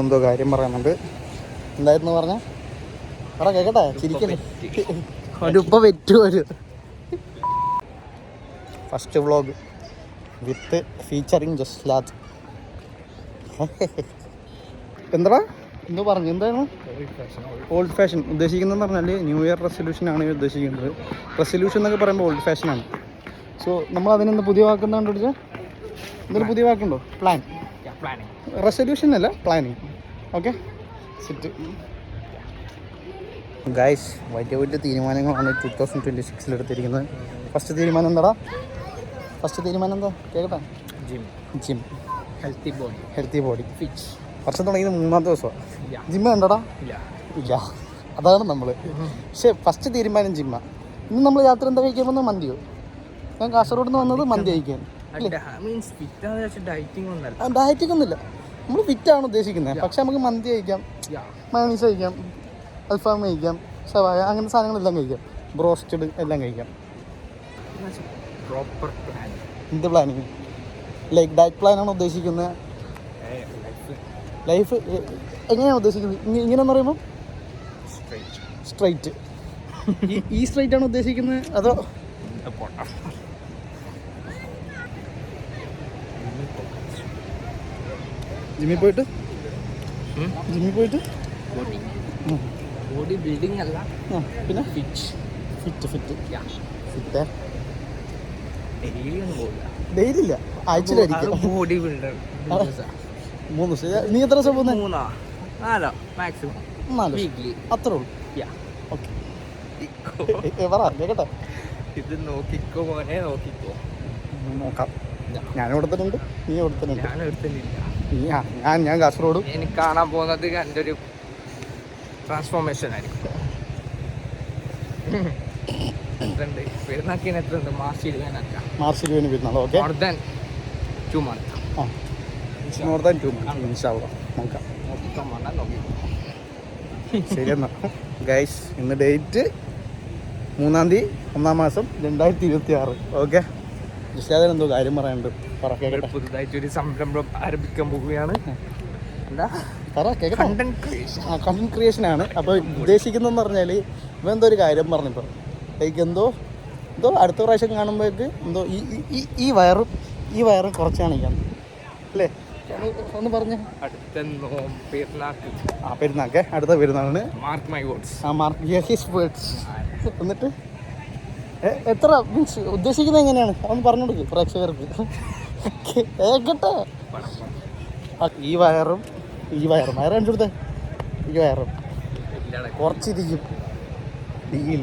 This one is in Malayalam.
എന്തോ കാര്യം പറയുന്നുണ്ട്. എന്തായിരുന്നു പറഞ്ഞ അവിടെ കേക്കട്ടെ, ചിരിക്കല്ലേ. ഒരു ഇപ്പം വെറ്റു ഒരു ഫസ്റ്റ് വ്ളോഗ് വിത്ത് ഫീച്ചറിങ് ജസ്ലാദ്. എന്താ എന്തോ പറഞ്ഞു, എന്തായിരുന്നു ഓൾഡ് ഫാഷൻ ഉദ്ദേശിക്കുന്നതെന്ന് പറഞ്ഞാൽ ന്യൂ ഇയർ റെസൊല്യൂഷനാണ് ഉദ്ദേശിക്കുന്നത്. റെസൊല്യൂഷൻ എന്നൊക്കെ പറയുമ്പോൾ ഓൾഡ് ഫാഷനാണ്. സോ നമ്മൾ അതിനെന്ത് പുതിയ വാക്കെന്താ കണ്ടുപിടിച്ചാൽ എന്തൊരു പുതിയ വാക്കുണ്ടോ? റെസൊല്യൂഷൻ അല്ല, പ്ലാനിങ്. Okay set guys. വലിയ വലിയ തീരുമാനങ്ങളാണ് 2026 എടുത്തിരിക്കുന്നത്. ഫസ്റ്റ് തീരുമാനം എന്താടാ? ഫസ്റ്റ് തീരുമാനം എന്താ കേൾക്കട്ടെ? ജിം. Healthy body fit. വർഷം തുടങ്ങിയത് 3-ാമത്തെ ദിവസമാണ്. ജിമ്മ് കണ്ടോടാ? ഇല്ല. അതാണ് നമ്മൾ. പക്ഷേ ഫസ്റ്റ് തീരുമാനം ജിമ്മാണ്. ഇന്ന് നമ്മൾ രാത്രി എന്താ കഴിക്കാൻ പോകുന്നത്? മന്തിയോ? ഞാൻ കാസർഗോഡ് നിന്ന് വന്നത് മന്തി കഴിക്കാൻ. ഡയറ്റിംഗ് ഒന്നുമില്ല, നമ്മൾ ഫിറ്റാണ് ഉദ്ദേശിക്കുന്നത്. പക്ഷെ നമുക്ക് മന്തി കഴിക്കാം, മയോണീസ് കഴിക്കാം, അൽഫാം കഴിക്കാം, ഷവായ, അങ്ങനത്തെ സാധനങ്ങളെല്ലാം കഴിക്കാം, ബ്രോസ്റ്റഡ് എല്ലാം കഴിക്കാം. Proper plan. എന്ത് പ്ലാനിങ്? ലൈക്ക് ഡയറ്റ് പ്ലാനാണ് ഉദ്ദേശിക്കുന്നത്? ലൈഫ് എങ്ങനെയാണ് ഉദ്ദേശിക്കുന്നത്? ഇങ്ങനെയെന്ന് പറയുമ്പോൾ സ്ട്രൈറ്റ്. ഈ സ്ട്രൈറ്റ് ആണ് ഉദ്ദേശിക്കുന്നത് അതോ ജിമ്മിൽ പോയിട്ട് ബോഡി ബിൽഡിംഗ് അല്ല, പിന്നെ ഫിറ്റ് ഡെയിലി ഇല്ല, ആഴ്ചയിലായിരിക്കും. ബോഡി ബിൽഡർ 3 ദിവസം. നീ എത്ര ദിവസം പോകുന്നത്? 4 മാക്സിമം. 4 വീക്ക്ലി അത്രേ ഉള്ളൂ. ഓക്കെ പറ കേക്കട്ടെ. ഇത് നോക്കിക്കോ മോനെ, നോക്കിക്കോ. നോക്കാം. ഞാൻ കൊടുത്തിട്ടുണ്ട്, നീ കൊടുത്തിട്ടുണ്ട്. ഞാൻ എടുത്തിട്ടില്ല. ഞാൻ കാസർഗോഡ്. എനിക്ക് കാണാൻ പോകുന്നത് എൻ്റെ ഒരു ട്രാൻസ്ഫോർമേഷൻ ആയിരിക്കും. എത്രണ്ട് പെരുന്നാക്കിന്? എത്രണ്ട്? മാർച്ച് 20 പെരുന്നാൾ. Okay, more than 2 months. More than 2 months ഇൻഷാല്ലാ. നോക്കാം. ശരി എന്നാ ഗൈസ്, ഇന്ന് ഡേറ്റ് 3-ാം തീയതി 1-ാം മാസം 2026. ഓക്കെ, ജിസ്ലാദിന് എന്തോ കാര്യം പറയാനുണ്ട്, പറ കേക്കട്ടെ. പുതുതായിട്ടൊരു സംരംഭം ആരംഭിക്കാൻ പോവുകയാണ്. എന്താ പറ കേക്കട്ടെ. കണ്ടന്റ് ക്രിയേഷൻ ആണ്. അപ്പോൾ ഉദ്ദേശിക്കുന്നതെന്ന് പറഞ്ഞാൽ ഇവ എന്തോ ഒരു കാര്യം പറഞ്ഞിപ്പോൾ ലൈക്ക് എന്തോ അടുത്ത പ്രാവശ്യം കാണുമ്പോഴേക്ക് എന്തോ ഈ വയറും കുറച്ച് കാണിക്കാം അല്ലേ? ഒന്ന് പറഞ്ഞേ. പെരുന്നാക്ക് അടുത്ത പെരുന്നാളിന് mark my words. His words. എന്നിട്ട് എത്ര മീൻസ് ഉദ്ദേശിക്കുന്നത് എങ്ങനെയാണ് അതൊന്ന് പറഞ്ഞു കൊടുക്ക് പ്രേക്ഷകർക്ക്. കേക്കട്ടെ. ഈ വയറും കാണിച്ചു കൊടുത്തേ. ഈ വയറും കുറച്ചിരിക്കും. ഡീൽ